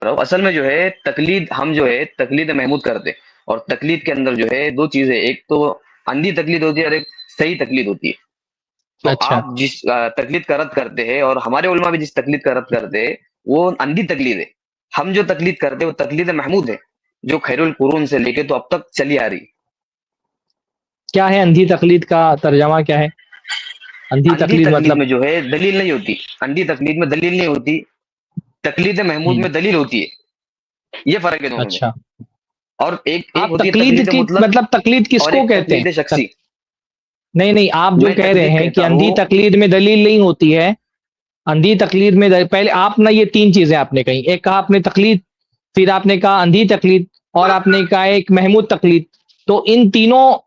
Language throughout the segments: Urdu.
رہا ہوں، اصل میں جو ہے تقلید، ہم جو ہے تقلید محمود کرتے ہیں، اور تقلید کے اندر جو ہے دو چیزیں، ایک تو اندھی تقلید ہوتی ہے اور ایک صحیح تقلید ہوتی ہے. تو اچھا آپ جس تقلید کا رد کرتے ہیں، اور ہمارے علماء بھی جس تقلید کا رد کرتے ہیں، وہ اندھی تقلید ہے. ہم جو تقلید کرتے ہیں وہ تقلید محمود ہے، جو خیر القرون سے لے کے تو اب تک چلی آ رہی. کیا ہے اندھی تقلید کا ترجمہ کیا ہے؟ اندھی اندھی تقلید تقلید مطلب؟ میں جو ہے دلیل نہیں ہوتی، اندھی تقلید میں دلیل نہیں ہوتی، تقلید محمود میں دلیل ہوتی ہے. یہ فرق ہے دونوں میں. اچھا، اور ایک آپ ہوتی ہے تقلید تقلید کی مطلق، مطلب تقلید کس اور کو ایک کہتے ہیں؟ تقلید شخصی. نہیں نہیں، آپ جو میں کہہ رہے تقلید ہیں کہ کہتا اندھی ہوں، تقلید میں دلیل نہیں ہوتی ہے، اندھی تقلید میں پہلے آپ نے یہ تین چیزیں آپ نے کہی، ایک کہا آپ نے تقلید، پھر آپ نے کہا اندھی تقلید، اور آپ نے کہا ایک محمود تقلید. تو ان تینوں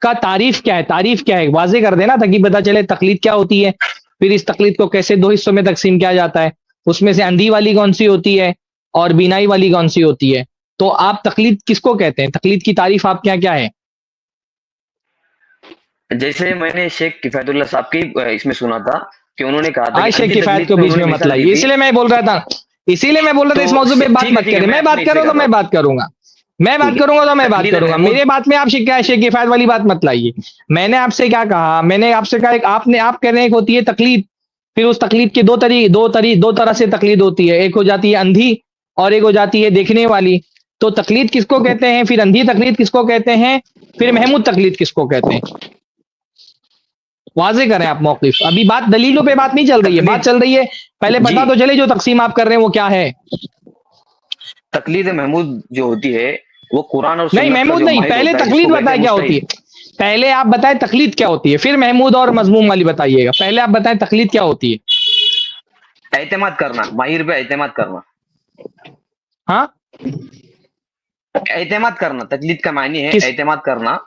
کا تعریف کیا ہے؟ تعریف کیا ہے واضح کر دینا تاکہ پتا چلے تقلید کیا ہوتی ہے، پھر اس تقلید کو کیسے دو حصوں میں تقسیم کیا جاتا ہے، اس میں سے اندھی والی کون سی ہوتی ہے اور بینائی والی کون سی ہوتی ہے. تو آپ تقلید کس کو کہتے ہیں؟ تقلید کی تعریف آپ کیا ہے؟ جیسے میں نے شیخ کفایت اللہ صاحب کی اس میں سنا تھا کہ انہوں نے کہا تھا کہ عائشہ اندھی کفایت تقلید کو میں بیچ انہوں میں نے مت مثال دی لائیے، تھی. اسی لیے میں بول رہا تھا، اسی لیے میں بول رہا تھا تو اس موضوع پہ بات مت ٹھیک ہے، کریں. میں میں بات اپنے اس کر سے رہا ہوں تو کر رہا میں ہوں. بات کروں گا، میں بات ٹھیک کروں گا تو میں ہے، بات تقلید کروں گا. محمود. میرے بات میں آپ شیخ کفایت والی بات مت لائیے. میں نے آپ سے کیا کہا؟ میں نے آپ سے کہا ایک آپ کہہ رہے ہیں ایک ہوتی ہے تقلید، پھر اس تقلید کے دو طرح سے تقلید ہوتی ہے، ایک ہو جاتی ہے اندھی اور ایک ہو جاتی ہے دیکھنے والی. تو تقلید کس کو کہتے ہیں؟ پھر اندھی تقلید کس کو کہتے ہیں؟ پھر محمود تقلید کس کو کہتے ہیں؟ واضح کریں آپ موقف. ابھی بات دلیلوں پہ بات نہیں چل رہی ہے، بات تقلید، چل رہی ہے پہلے جی، پتا تو چلے جو تقسیم آپ کر رہے ہیں وہ کیا ہے. تقلید محمود جو ہوتی ہے وہ قرآن اور نہیں سنت کا محمود جو نہیں، ماہر پہلے ہوتا ہے جس کو تقلید کہتے ہیں بتائیں کیا ہوتی مجتہد. ہے. پہلے آپ بتائیں تقلید کیا ہوتی ہے، پھر محمود اور مضموم والی بتائیے گا. پہلے آپ بتائیں تقلید کیا ہوتی ہے. اعتماد کرنا، ماہر پہ اعتماد کرنا. ہاں، اعتماد کرنا، تقلید کا معنی ہے کس اعتماد کرنا.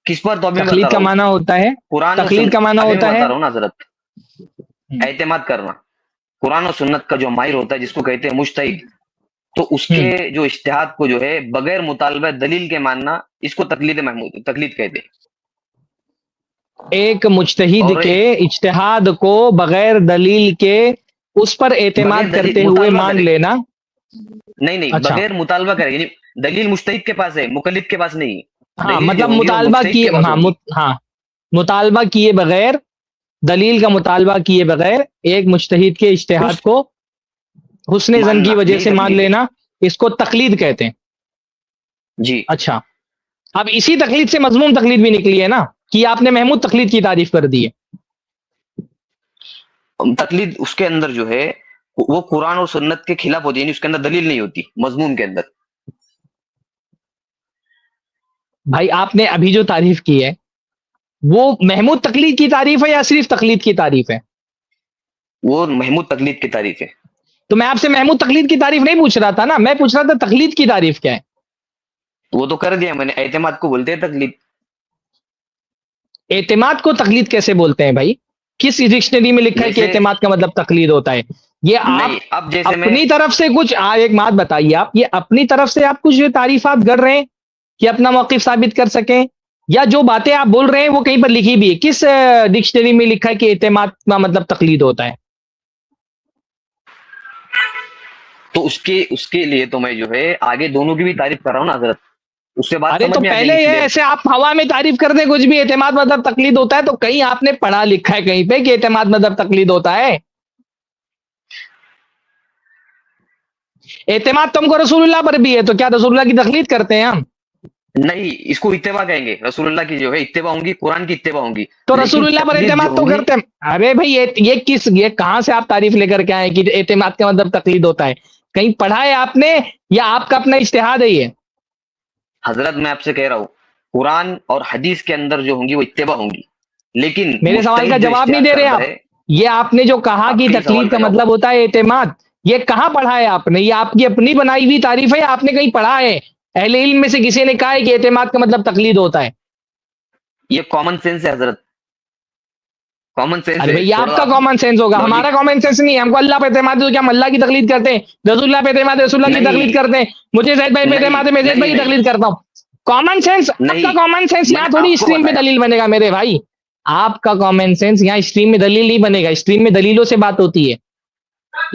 کس پر؟ تو ابھی میں تقلید بتا رہا کا ہوں، معنی ہوتا ہے؟ قرآن اور تقلید کا معنی ابھی میں ہوتا ہے بتا رہا ہوں نا حضرت. اعتماد کرنا، قرآن اور سنت کا جو ماہر ہوتا ہے جس کو کہتے ہیں مجتہد، تو اس کے جو اجتہاد کو جو ہے بغیر مطالبہ دلیل کے ماننا، اس کو تقلید محمود، تقلید کہتے ہیں. ایک مجتہد اور کے اجتہاد کو بغیر دلیل کے اس پر بغیر اعتماد دلیل کرتے ہوئے مطالبہ مان کرے، لینا. نہیں نہیں، اچھا، بغیر مطالبہ کرے، یعنی دلیل مجتہد کے پاس ہے، مقلد کے پاس نہیں. ہاں دلیل جو مطلب ہوں گی وہ مطالبہ مجتہد کیے، کے پاس ہاں ہوں گی. ہاں مطالبہ کیے بغیر، دلیل کا مطالبہ کیے بغیر ایک مجتہد کے اجتہاد اس کو حسن زن کی ماننا، وجہ یہی سے مان تقلید ہے. لینا، اس کو تقلید کہتے ہیں. جی، اچھا، اب اسی تقلید سے مضمون تقلید بھی نکلی ہے نا، کہ آپ نے محمود تقلید کی تعریف کر دی ہے. تقلید اس کے اندر جو ہے وہ قرآن اور سنت کے خلاف ہوتی ہے، یعنی اس کے اندر دلیل نہیں ہوتی مضمون کے اندر. بھائی آپ نے ابھی جو تعریف کی ہے وہ محمود تقلید کی تعریف ہے یا صرف تقلید کی تعریف ہے؟ وہ محمود تقلید کی تعریف ہے. تو میں آپ سے محمود تقلید کی تعریف نہیں پوچھ رہا تھا نا، میں پوچھ رہا تھا تقلید کی تعریف کیا ہے. وہ تو کر دیا میں نے، اعتماد کو بولتے ہیں تقلید. اعتماد کو تقلید کیسے بولتے ہیں بھائی؟ کس ڈکشنری میں لکھا ہے کہ جیسے اعتماد کا مطلب تقلید ہوتا ہے؟ یہ آپ نہیں، اب جیسے میں، اپنی طرف سے کچھ ایک بات بتائیے، آپ یہ اپنی طرف سے آپ کچھ تعریفات گڑھ رہے ہیں کہ اپنا موقف ثابت کر سکیں، یا جو باتیں آپ بول رہے ہیں وہ کہیں پر لکھی بھی ہے؟ کس ڈکشنری میں لکھا ہے کہ اعتماد کا مطلب تقلید ہوتا ہے؟ تو اس کے لیے تو میں جو ہے آگے دونوں کی بھی تعریف کر رہا ہوں نا حضرت، اس سے بات ارے سمجھ تو میں آ جائے پہلے گی یہ کلیئر. ایسے آپ ہوا میں تعریف کر دیں کچھ بھی اعتماد مطلب تقلید ہوتا ہے، تو کہیں آپ نے پڑھا لکھا ہے کہیں پہ کہ اعتماد مطلب تقلید ہوتا ہے؟ اعتماد تم کو رسول اللہ پر بھی ہے، تو کیا رسول اللہ کی تقلید کرتے ہیں ہم؟ نہیں، اس کو اتباع کہیں گے، رسول اللہ کی جو ہے اتباع ہوں گی، قرآن کی اتباع ہوں گی. تو رسول لیکن اللہ پر تقلید جو اعتماد تو ہوں گی، کرتے ہیں. ارے بھائی یہ کہاں سے آپ تعریف لے کر کے آئے کہ اعتماد کا مطلب تقلید ہوتا ہے؟ کہیں پڑھا ہے آپ نے یا آپ کا اپنا اجتہاد ہے یہ؟ حضرت میں آپ سے کہہ رہا ہوں قرآن اور حدیث کے اندر جو ہوں گی وہ اتباع ہوں گی، لیکن میرے سوال کا مجتہد جو جواب نہیں اجتہاد دے رہے کرتا آپ. ہے. یہ آپ نے جو کہا آپ کہ کے ہی سوال تقلید کا کا جواب. مطلب ہوتا ہے اعتماد، یہ کہاں پڑھا ہے آپ نے؟ یہ آپ کی اپنی بنائی ہوئی تعریف ہے یا آپ نے کہیں پڑھا ہے؟ اہل علم میں سے کسی نے کہا ہے کہ اعتماد کا مطلب تقلید ہوتا ہے؟ یہ کامن سینس ہے حضرت، کامن سینس ارے ہے، بھائی آپ تھوڑا کا آپ کامن سینس ہوگا، ہمارا لاجک. کامن سینس نہیں ہے. ہم کو اللہ پہ اعتماد ہے تو کیا ہم اللہ کی تقلید کرتے ہیں؟ رسول اللہ پہ اعتماد ہے، رسول اللہ کی تقلید نہیں کرتے ہیں. مجھے زید بھائی پہ اعتماد نہیں ہے، میں زید نہیں بھائی کی نہیں تقلید کرتا ہوں. کامن سینس آپ کا، نہیں، کامن سینس میں یہاں نے تھوڑی آپ کو اسٹریم میں بتایا. دلیل بنے گا میرے بھائی. آپ کا کامن سینس یہاں اسٹریم میں دلیل نہیں بنے گا، اسٹریم میں دلیلوں سے بات ہوتی ہے.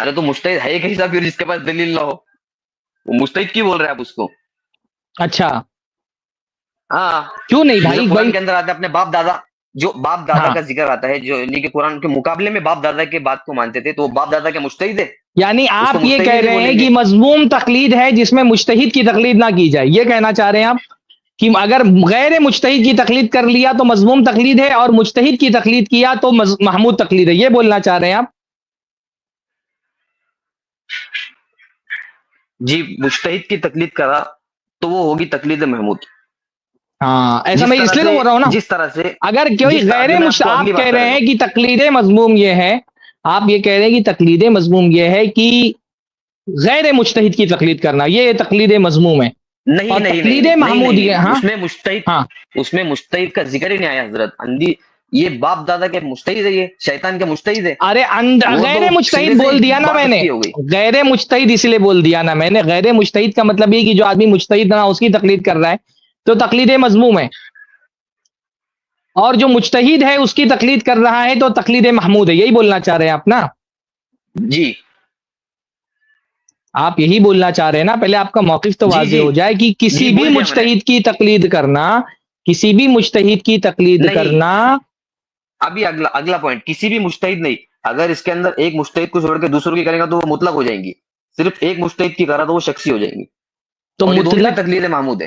ارے تو مجتہد ہے کیسا پھر جس کے پاس دلیل نہ ہو؟ وہ مجتہد کی بول رہے ہیں آپ اس کو؟ اچھا ہاں، کیوں نہیں جو بھائی قرآن بھائی؟ کے اندر آتا ہے اپنے باپ دادا، جو باپ دادا ہاں، کا ذکر آتا ہے، جو یعنی کہ قرآن کے مقابلے میں باپ دادا کے بات کو مانتے تھے، تو وہ باپ دادا کے مجتہد ہے؟ یعنی اس کو آپ یہ مجتہد ہی کہہ نہیں رہے ہیں بولیں گے۔ کہ مذموم تقلید ہے جس میں مجتہد کی تقلید نہ کی جائے، یہ کہنا چاہ رہے ہیں آپ کہ اگر غیر مجتہد کی تقلید کر لیا تو مذموم تقلید ہے، اور مجتہد کی تقلید کیا تو محمود تقلید ہے، یہ بولنا چاہ رہے ہیں آپ؟ جی، مجتہد کی تقلید کرا تو وہ ہوگی تقلید محمود۔ ہاں، ایسا جس میں طرح اس لیے تو سے بول رہا ہوں نا، جس طرح سے اگر کوئی ابھی میں آپ کو اگلی آپ بات کہہ کر رہے دیتا ہیں ہوں۔ کہ تقلید مضموم یہ ہے، آپ یہ کہہ رہے ہیں کہ تقلید مضموم یہ ہے کہ غیر مجتہد کی تقلید کرنا، یہ تقلید مضموم ہے، نہیں اور نہیں نہیں تقلید نہیں نہیں نہیں محمود یہ، نہیں، ہاں ہاں، اس میں مجتہد کا ذکر ہی نہیں آیا حضرت اندھی۔ یہ باپ دادا کے مجتہد ہے، یہ شیطان کے مجتہد ہے، ارے وہ تو غیر سرے مجتہد سے ہی بول دیا نا بات میں نے، اٹکی ہو گئی۔ غیر مجتہد اس لیے بول دیا نا میں نے، غیر مجتہد کا مطلب یہ کہ جو آدمی مجتہد نہ اس کی تقلید کر رہا ہے تو تقلید مضموم ہے، اور جو مجتہد ہے اس کی تقلید کر رہا ہے تو تقلید محمود ہے، یہی بولنا چاہ رہے ہیں آپ نا؟ جی آپ یہی بولنا چاہ رہے ہیں نا؟ پہلے آپ کا موقف تو جی واضح جی ہو جائے کہ جی، کسی بھی بول دیا میں نے۔ مجتہد کی تقلید کرنا، کسی بھی مجتہد کی تقلید نہیں، کرنا، ابھی اگلا پوائنٹ، کسی بھی مجتہد نہیں۔ اگر اس کے اندر ایک مجتہد کو چھوڑ کے دوسروں کی کرے گا تو وہ مطلق ہو جائیں گی، صرف ایک مجتہد کی کرا تو وہ شخصی ہو جائیں گی، تو اور یہ دونوں بھی مطلق تقلید محمود ہے۔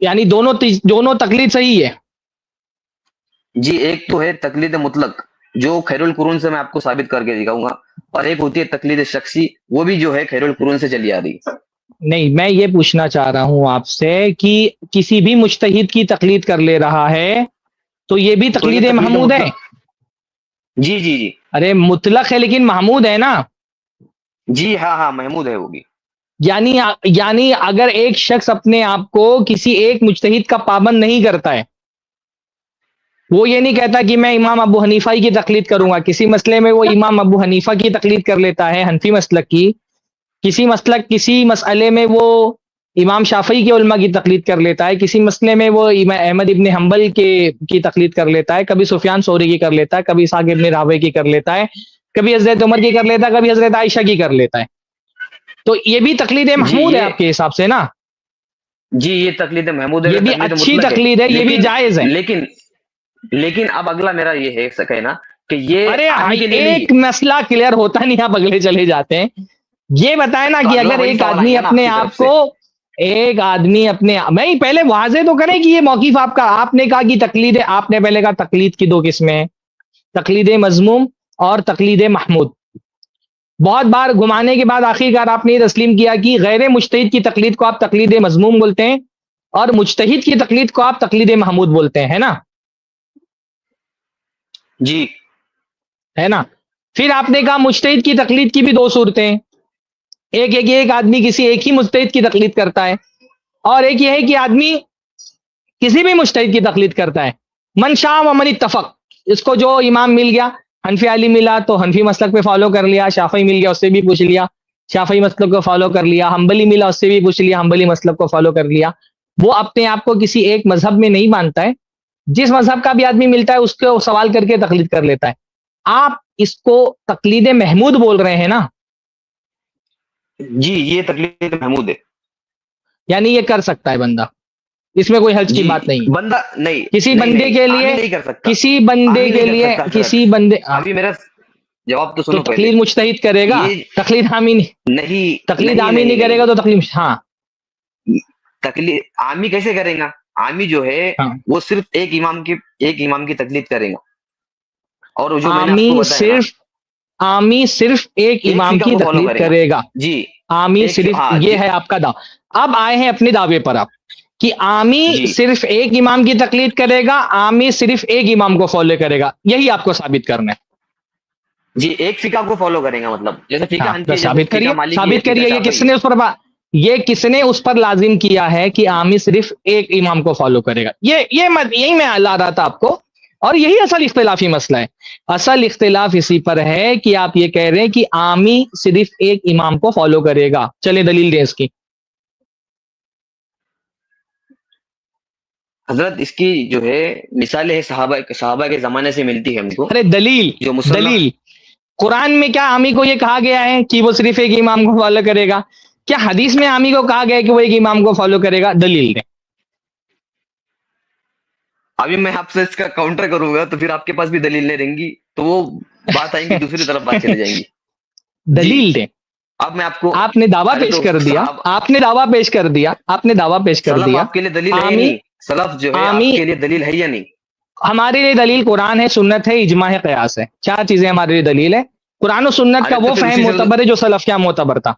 یعنی دونوں تقلید صحیح ہے؟ جی، ایک تو ہے تقلید مطلق جو خیر القرون سے میں آپ کو ثابت کر کے دکھاؤں گا، اور ایک ہوتی ہے تقلید شخصی، وہ بھی جو ہے خیر القرون سے چلی آ رہی ہے۔ نہیں، میں یہ پوچھنا چاہ رہا ہوں آپ سے کہ کسی بھی مجتہد کی تقلید کر لے رہا ہے تو یہ بھی تو یہ تقلید تقلید محمود ہے؟ مطلق، جی جی جی ارے مطلق ہے لیکن محمود ہے نا؟ جی، ہاں ہاں، محمود ہے وہ بھی۔ یعنی اگر ایک شخص اپنے آپ کو کسی ایک مجتہد کا پابند نہیں کرتا ہے، وہ یہ نہیں کہتا کہ میں امام ابو حنیفہ کی تقلید کروں گا، کسی مسئلے میں وہ امام ابو حنیفہ کی تقلید کر لیتا ہے، حنفی مسلک کی، کسی مسئلے میں وہ امام شافعی کے علماء کی تقلید کر لیتا ہے، کسی مسئلے میں وہ احمد ابن حنبل کی تقلید کر لیتا ہے، کبھی سفیان ثوری کی کر لیتا ہے، کبھی اسحاق ابن راہوے کی کر لیتا ہے، کبھی حضرت عمر کی کر لیتا ہے، کبھی حضرت عائشہ کی کر لیتا ہے، تو یہ بھی تقلید جی محمود ہے آپ کے حساب سے نا؟ یہ تقلید محمود ہے، یہ بھی تقلید اچھی مطلق ہے، تقلید ہے، یہ بھی لیکن جائز ہے۔ لیکن لیکن اب اگلا میرا یہ ہے کہنا کہ یہ ارے عامی کے لیے نہیں ایک ہے۔ مسئلہ کلیئر ہوتا نہیں، آپ اگلے چلے جاتے ہیں۔ یہ بتائیں نا تو کہ اگلا اگر وہی ایک سوال آئے آدمی گا نا آپ اپنے کی طرف آپ سے۔ کو، ایک آدمی اپنے میں پہلے واضح تو کریں کہ یہ موقف آپ کا، آپ نے کہا کہ تقلید، آپ نے پہلے کہا تقلید کی دو قسمیں ہیں، تقلید مذموم اور تقلید محمود۔ بہت بار گھمانے کے بعد آخرکار آپ نے یہ تسلیم کیا کہ غیر مجتہد کی تقلید کو آپ تقلید مذموم بولتے ہیں، اور مجتہد کی تقلید کو آپ تقلید محمود بولتے ہیں، ہے نا؟ جی ہے نا؟ پھر آپ نے کہا مجتہد کی تقلید کی بھی دو صورتیں ہیں، ایک آدمی کسی ایک ہی مجتہد کی تقلید کرتا ہے، اور ایک یہ ہے کہ آدمی کسی بھی مجتہد کی تقلید کرتا ہے، من شاء و من اتفق، اس کو جو امام مل گیا، حنفی علی ملا تو حنفی مسلک پہ فالو کر لیا، شافعی مل گیا اس سے بھی پوچھ لیا، شافعی مسلک کو فالو کر لیا، حنبلی ملا اس سے بھی پوچھ لیا، حنبلی مسلک کو فالو کر لیا۔ وہ اپنے آپ کو کسی ایک مذہب میں نہیں مانتا ہے، جس مذہب کا بھی آدمی ملتا ہے اس کو سوال کر کے تقلید کر لیتا ہے۔ آپ اس کو تقلید محمود بول رہے ہیں نا؟ جی، یہ تقلید محمود ہے۔ یعنی یہ کر سکتا ہے بندہ، اس میں کوئی حرج کی جی، بات نہیں، بندہ نہیں کسی نہیں بندے نہیں، کے عامی لیے، نہیں کر سکتا، کسی بندے عامی نہیں کے کر لیے، سکتا حضرت۔ کسی بندے ابھی میرا جواب تو تو سنو پہلے۔ تقلید مجتہد کرے گا، یہ تقلید عامی نہیں، نہیں تقلید نہیں عامی نہیں نہیں کرے نہیں گا تو تقلید، ہاں تقلید عامی کیسے کرے گا؟ عامی جو ہے ہاں، وہ صرف ایک امام کی تقلید کرے گا، اور وہ جو میں نے آپ کو عامی بتایا نا، صرف، عامی صرف ایک ایک امام فقہ کی کو فالو تقلید کرے گا۔ کرے گا، جی، عامی صرف، ہاں یہ جی ہے آپ کا دعویٰ۔ اب آئے ہیں اپنے دعوے پر آپ کہ عامی جی صرف ایک امام کی تقلید کرے گا، عامی صرف ایک امام کو فالو کرے گا، یہی آپ کو ثابت کرنا ہے۔ جی، ایک فقہ کو فالو کریں گا، مطلب جیسے فقہ ہاں حنفی ہے، بس جیسے ثابت فقہ کریے، مالکی ہے، ثابت فقہ کریے، شافعی ہے۔ یہ کس نے اس پر لازم کیا ہے کہ عامی صرف ایک امام کو فالو کرے گا؟ یہی میں لا رہا تھا آپ کو، اور یہی اصل اختلافی مسئلہ ہے۔ اصل اختلاف اسی پر ہے کہ آپ یہ کہہ رہے ہیں کہ عامی صرف ایک امام کو فالو کرے گا، چلے دلیل دیں اس کی۔ حضرت اس کی جو ہے مثالیں صحابہ کے زمانے سے ملتی ہے ہم کو، ارے دلیل، جو مصنف، دلیل قرآن میں کیا عامی کو یہ کہا گیا ہے کہ وہ صرف ایک امام کو فالو کرے گا؟ کیا حدیث میں عامی کو کہا گیا ہے کہ وہ ایک امام کو فالو کرے گا؟ دلیل دیں. ابھی میں آپ سے اس کا کاؤنٹر کروں گا تو پھر آپ کے پاس بھی دلیل نہیں رہیں گی، تو وہ بات آئیں گی دوسری طرف، بات چلے جائیں گی. جی دلیل دیں. اب میں آپ کو، آپ نے دعویٰ ارے پیش تو کر دیا، صاحب، آپ نے دعویٰ پیش کر دیا، آپ نے دعویٰ پیش کر سلف دیا. آپ کے لیے دلیل ہے یا عامی نہیں؟ سلف جو ہے عامی آپ کے لیے دلیل ہے یا نہیں؟ ہمارے لیے دلیل قرآن ہے، سنت ہے، اجماع ہے، قیاس ہے. چار چیزیں ہمارے لیے دلیل ہے. قرآن و سنت کا ارے تو وہ پھر فہم اسی سے معتبر ہے جو سلف کیا معتبر تھا.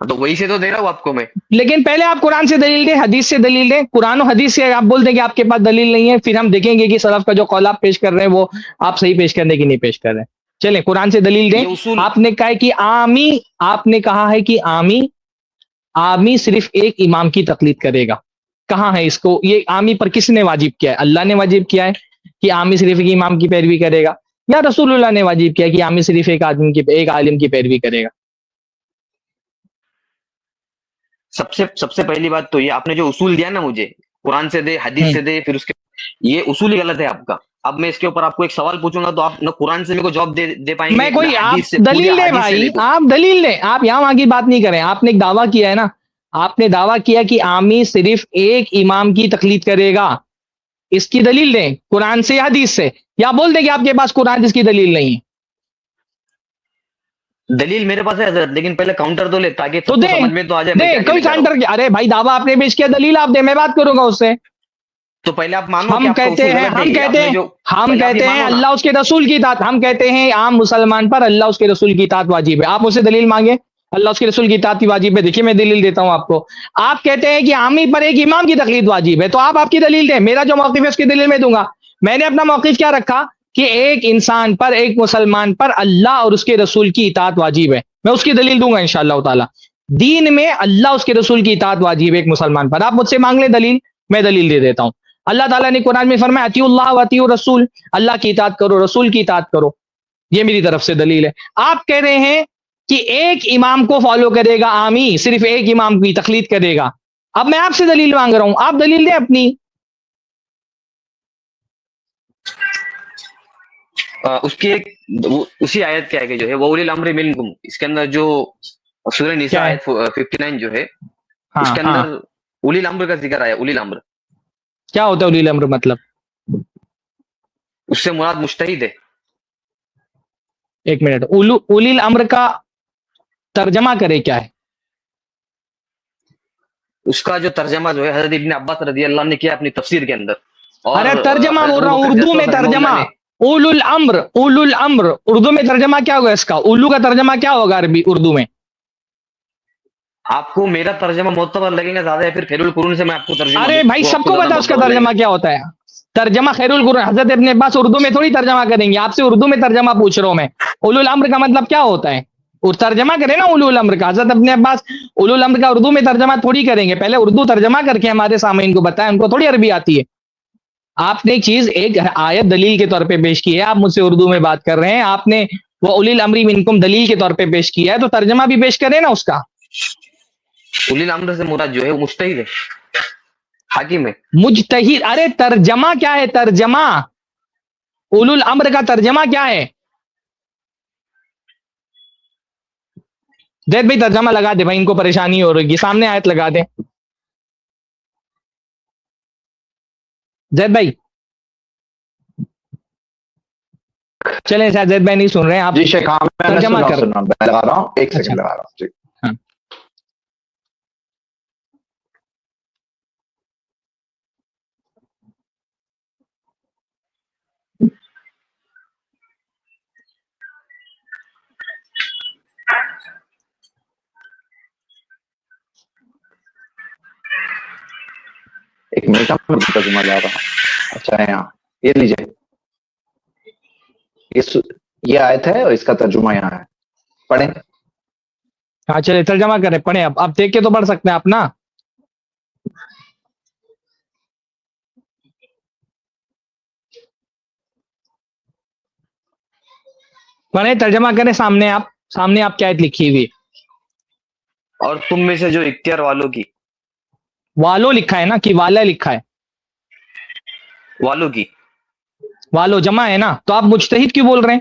تو وہی سے تو دے رہا ہوں آپ کو میں. لیکن پہلے آپ قرآن سے دلیل دیں، حدیث سے دلیل دیں. قرآن و حدیث سے آپ بول دیں کہ آپ کے پاس دلیل نہیں ہے، پھر ہم دیکھیں گے کہ سلف کا جو قول آپ پیش کر رہے ہیں وہ آپ صحیح پیش کرنے کی نہیں پیش کر رہے ہیں. چلیں قرآن سے دلیل دیں. یہ اصول، آپ نے کہا ہے کہ عامی، آپ نے کہا ہے کہ عامی صرف ایک امام کی تقلید کرے گا. کہاں ہے اس کو؟ یہ عامی پر کس نے واجب کیا ہے؟ اللہ نے واجب کیا ہے کہ عامی صرف ایک امام کی پیروی کرے گا، یا رسول اللہ نے واجب کیا ہے کہ عامی صرف ایک عالم کی پیروی کرے گا؟ سب سے پہلی بات تو یہ آپ نے جو اصول دیا نا مجھے، قرآن سے دے، حدیث سے دے، پھر اس کے، یہ اصول ہی غلط ہے آپ کا. اب میں اس کے اوپر آپ کو ایک سوال پوچھوں گا تو آپ نہ قرآن سے میرے کو جواب دے پائیں میں گے، نہ کوئی، آپ حدیث سے، پوری دلیل دیں حدیث سے بھائی، لے کو. آپ دلیل دیں. آپ یہاں وہاں کی بات نہیں کریں. آپ نے ایک دعویٰ کیا ہے نا، آپ نے دعویٰ کیا کہ عامی صرف ایک امام کی تقلید کرے گا. اس کی دلیل دیں قرآن سے یا حدیث سے، یا بول دیں کہ آپ کے پاس قرآن اس کی دلیل نہیں ہے. دلیل میرے پاس ہے حضرت، لیکن پہلے کاؤنٹر تو لے تاکہ تو سب کو دیں سمجھ میں تو آ جائے میں دیں کیا کوئی کہنا چاہ رہا ہوں. کانٹر کیا؟ ارے بھائی دعویٰ آپ نے پیش کیا، دلیل آپ دیں، میں بات کروں گا اس سے. تو پہلے آپ مانو کہ ہم آپ کا کہتے اصول ہیں غلط ہے. ہم یہ آپ کہتے نے ہیں جو، ہم پہلے آپ یہ کہتے ہیں مانو نا. اللہ اس کے رسول کی اطاعت. ہم کہتے ہیں عام مسلمان پر اللہ اس کے رسول کی اطاعت واجب ہے. آپ مجھ سے دلیل مانگے اللہ اس کے رسول کی اطاعت کی واجب ہے. دیکھیے میں دلیل دیتا ہوں آپ کو. آپ کہتے ہیں کہ عامی پر ایک امام کی تقلید واجب ہے، تو آپ کی دلیل دیں. میرا جو موقف ہے اس کی دلیل میں دوں گا. میں نے اپنا موقف کیا رکھا کہ ایک انسان پر، ایک مسلمان پر اللہ اور اس کے رسول کی اطاعت واجب ہے. میں اس کی دلیل دوں گا انشاءاللہ تعالی. دین میں اللہ اس کے رسول کی اطاعت واجب ہے ایک مسلمان پر. آپ مجھ سے مانگ لیں دلیل، میں دلیل دے دیتا ہوں. اللہ تعالیٰ نے قرآن میں فرمایا اطیعوا اللہ و اطیعوا الرسول، اللہ کی اطاعت کرو، رسول کی اطاعت کرو. یہ میری طرف سے دلیل ہے. آپ کہہ رہے ہیں کہ ایک امام کو فالو کرے گا عامی، صرف ایک امام کی تقلید کرے گا. اب میں آپ سے دلیل مانگ رہا ہوں، آپ دلیل دیں اپنی. اس کی ایک، اسی آیت کے آگے جو ہے وہ اولی الامر منکم، اس کے اندر جو سورہ نساء کیا ہے؟ آیت 59 جو ہے، اس ہاں کے ہاں، اندر اولی الامر کا ذکر آیا. اولی الامر، کیا ہوتا ہے اولی الامر مطلب؟ اس سے مراد مجتہد ہے. ایک منٹ، اولی الامر کا ترجمہ کرے کیا ہے؟ اس کا جو ترجمہ جو ہے حضرت ابن عباس رضی اللہ عنہ نے کیا اپنی تفسیر کے اندر، اور ارے ترجمہ حضرت بول رہا ابو ہوں، بکر اردو میں جسوس رحمہ ترجمہ. اللہ نے. اولو الامر، اولو الامر اردو میں ترجمہ کیا ہوگا اس کا؟ اولو کا ترجمہ کیا ہوگا عربی اردو میں؟ آپ کو میرا ترجمہ معتبر لگے گا زیادہ، یا پھر خیر القرون سے میں آپ کو ترجمہ ارے دوں بھائی وہ سب آپ کو کو زیادہ پتا اس کا معتبر لگے ترجمہ گا. کیا ہوتا ہے. ترجمہ خیر القرون، حضرت ابن عباس اردو میں تھوڑی ترجمہ کریں گے. آپ سے اردو میں ترجمہ پوچھ رہا ہوں میں. اولو الامر کا مطلب کیا ہوتا ہے؟ اور ترجمہ کریں نا اولو الامر کا. حضرت ابن عباس اولو الامر کا اردو میں ترجمہ تھوڑی کریں گے. پہلے اردو ترجمہ کر کے ہمارے سامعین کو بتائیں، ان کو تھوڑی عربی آتی ہے. آپ نے ایک چیز، ایک آیت دلیل کے طور پہ پیش کی ہے، آپ مجھ سے اردو میں بات کر رہے ہیں. آپ نے وہ اولی الامر منکم دلیل کے طور پہ پیش کیا ہے، تو ترجمہ بھی پیش کریں نا اس کا. اولی الامر سے مراد جو ہے وہ مجتہد ہے، حاکم ہے. مجتہد، ارے ترجمہ کیا ہے؟ ترجمہ اولو الامر کا ترجمہ کیا ہے؟ زید بھائی ترجمہ لگا دے بھائی، ان کو پریشانی ہو رہی ہے. سامنے آیت لگا دیں زید بھائی. چلیں شاید زید بھائی نہیں سن رہے ہیں، آپ جی شیخ، ہاں میں ترجمہ کر. سن رہا ہوں، میں لگا رہا ہوں، ایک اچھا سیکنڈ لگا رہا ہوں. جی ہاں. ایک منٹ میں ترجمہ لا رہا ہوں. اچھا ہے یہاں، یہ لیجیے، یہ آیت ہے اور اس کا ترجمہ یہاں ہے، پڑھیں. ہاں چلے ترجمہ کریں، پڑھیں. اب آپ دیکھ کے تو پڑھ سکتے ہیں آپ نا. پڑھیں، ترجمہ کریں. سامنے آپ کیا آیت لکھی ہوئی؟ اور تم میں سے جو اختیار والوں کی، والو لکھا ہے نا کہ والا لکھا ہے؟ والوں کی والو جمع ہے نا، تو آپ مجتہد کیوں بول رہے ہیں؟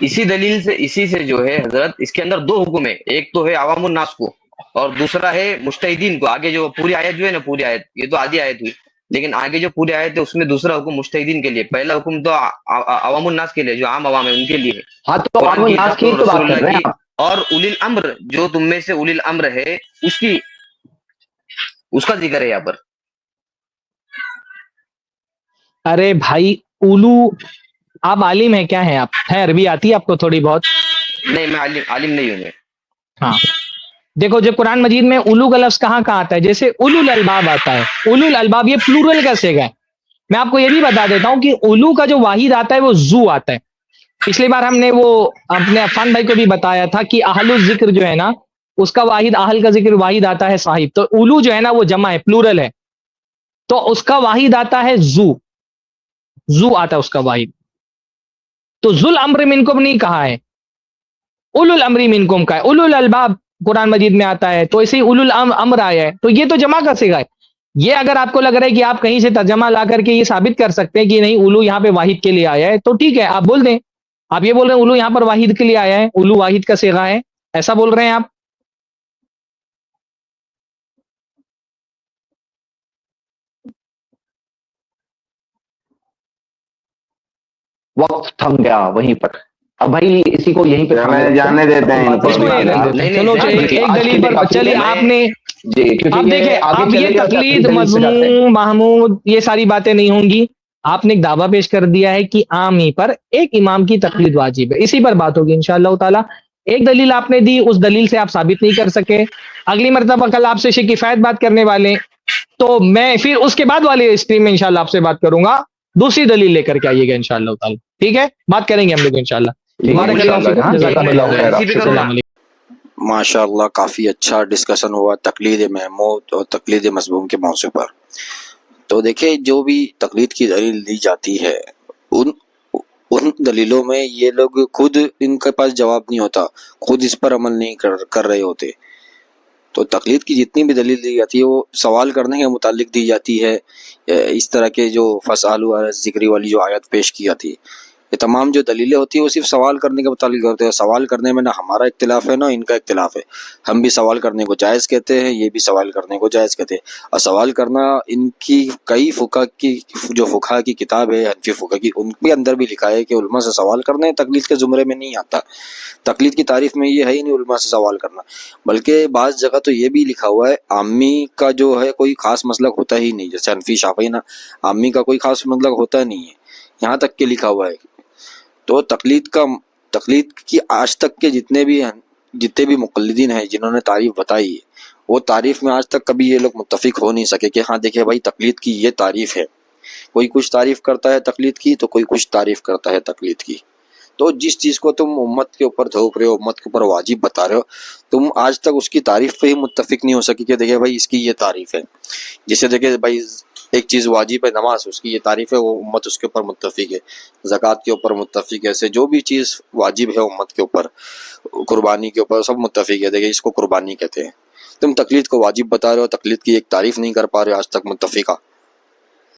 اسی دلیل سے اسی سے جو ہے حضرت اس کے اندر دو حکم ہے، ایک تو ہے عوام الناس کو اور دوسرا ہے مجتہدین کو. آگے جو پوری آیت جو ہے نا، پوری آیت یہ تو آدھی آیت ہوئی، لیکن آگے جو پوری آیت ہے اس میں دوسرا حکم مجتہدین کے لیے، پہلا حکم تو عوام الناس کے لیے جو عام عوام ہے ان کے لیے ہے، ہاں تو قرآن عام کی الناس اطاعت کی کرو، تو رسول بات کر اللہ رہے کی، ہیں آپ. اور اولی الامر جو تم میں سے اولی الامر ہے اس کا ذکر ہے یہاں پر. ارے بھائی اولو، آپ عالم ہیں کیا ہیں؟ آپ ہیں عربی آتی ہے آپ کو تھوڑی بہت؟ نہیں میں عالم نہیں ہوں میں. ہاں دیکھو، جو قرآن مجید میں اولو کا لفظ کہاں کہاں آتا ہے، جیسے اولو الالباب آتا ہے، اولو الالباب یہ پلورل کا صیغہ ہے. میں آپ کو یہ بھی بتا دیتا ہوں کہ اولو کا جو واحد آتا ہے وہ زو آتا ہے. پچھلی بار ہم نے وہ اپنے عفان بھائی کو بھی بتایا تھا کہ اہل الذکر جو ہے نا اس کا واحد، اہل کا ذکر واحد آتا ہے صاحب، تو اولو جو ہے نا وہ جمع ہے، پلورل ہے، تو اس کا واحد آتا ہے زو، زو آتا ہے اس کا واحد. تو ذل امر منکم نہیں کہا ہے، اولو الامر منکم کا ہے. اولو الالباب قرآن مجید میں آتا ہے، تو ایسے ہی اولو الامر آیا ہے، تو یہ تو جمع کا صیغہ ہے. یہ اگر آپ کو لگ رہا ہے کہ آپ کہیں سے ترجمہ لا کر کے یہ ثابت کر سکتے ہیں کہ نہیں اولو یہاں پہ واحد کے لیے آیا ہے، تو ٹھیک ہے آپ بول دیں. آپ یہ بول رہے ہیں اولو یہاں پر واحد کے لیے آیا ہے، اولو واحد کا صیغہ ہے، ایسا بول رہے ہیں آپ؟ وقت تھم گیا وہیں پر. اب بھائی اسی کو یہیں پہ جانے دیتے ہیں ان کو اس کو بھی. ایک دلیل دیتے ہیں. نہیں چلو نہیں ایک آج کی دلیل ڈیٹ پر کافی چلیے ہے. آپ نے. جی کیونکہ اب دیکھیں، آگے اب چلے یہ گا تو اپنی تقلید دلیل سے جاتے ہیں. مضمون محمود یہ ساری باتیں نہیں ہوں گی. آپ نے ایک دعویٰ پیش کر دیا ہے کہ عام ہی پر ایک امام کی تقلید واجب ہے، اسی پر بات ہوگی انشاءاللہ تعالی. ایک دلیل آپ نے دی، اس دلیل سے آپ ثابت نہیں کر سکے. اگلی مرتبہ کل آپ سے کفایت بات کرنے والے، تو میں پھر اس کے بعد والے اسٹریم میں انشاءاللہ آپ سے بات کروں گا، دوسری دلیل لے کر کے آئیے گا انشاءاللہ تعالی. ٹھیک ہے، بات کریں گے ہم لوگ انشاءاللہ. ٹھیک ہے بارک اللہ انشاءاللہ. فیکم، ہاں جزاکم جزاک اللہ اللہ خیر. خیر. اسی پہ کروں السلام نا. علیکم. ماشاء اللہ کافی اچھا ڈسکشن ہوا تقلید محمود اور تقلید مضمون کے موضوع پر. تو دیکھیں جو بھی تقلید کی دلیل دی جاتی ہے ان دلیلوں میں یہ لوگ خود ان کے پاس جواب نہیں ہوتا، خود اس پر عمل نہیں کر رہے ہوتے. تو تقلید کی جتنی بھی دلیل دی جاتی ہے وہ سوال کرنے کے متعلق دی جاتی ہے. اس طرح کے جو فسالو علی ذکری والی جو آیت پیش کی جاتی ہے، یہ تمام جو دلیلیں ہوتی ہیں وہ صرف سوال کرنے کے متعلق ہوتے ہیں. سوال کرنے میں نہ ہمارا اختلاف ہے نہ ان کا اختلاف ہے. ہم بھی سوال کرنے کو جائز کہتے ہیں، یہ بھی سوال کرنے کو جائز کہتے ہیں. اور سوال کرنا ان کی کئی فقہ کی جو فقہ کی کتاب ہے حنفی فقہ کی، ان کے اندر بھی لکھا ہے کہ علماء سے سوال کرنا ہے، تقلید کے زمرے میں نہیں آتا. تقلید کی تعریف میں یہ ہے ہی نہیں علماء سے سوال کرنا. بلکہ بعض جگہ تو یہ بھی لکھا ہوا ہے عامی کا جو ہے کوئی خاص مسلک ہوتا ہی نہیں، جیسے حنفی شافعی نا عامی کا کوئی خاص مسلک ہوتا نہیں ہے، یہاں تک کہ لکھا ہوا ہے. تو تقلید کی آج تک کے جتنے بھی مقلدین ہیں جنہوں نے تعریف بتائی ہے، وہ تعریف میں آج تک کبھی یہ لوگ متفق ہو نہیں سکے کہ ہاں دیکھیں بھائی تقلید کی یہ تعریف ہے. کوئی کچھ تعریف کرتا ہے تقلید کی تو کوئی کچھ تعریف کرتا ہے تقلید کی. تو جس چیز کو تم امت کے اوپر تھوپ رہے ہو، امت کے اوپر واجب بتا رہے ہو، تم آج تک اس کی تعریف پہ ہی متفق نہیں ہو سکی کہ دیکھیں بھائی اس کی یہ تعریف ہے. جسے دیکھیں بھائی ایک چیز واجب ہے نماز، اس کی یہ تعریف ہے، وہ امت اس کے اوپر متفق ہے. زکوٰۃ کے اوپر متفق ہے. ایسے جو بھی چیز واجب ہے امت کے اوپر، قربانی کے اوپر، سب متفق ہے. دیکھیں اس کو قربانی کہتے ہیں. تم تقلید کو واجب بتا رہے ہو، تقلید کی ایک تعریف نہیں کر پا رہے آج تک متفقہ.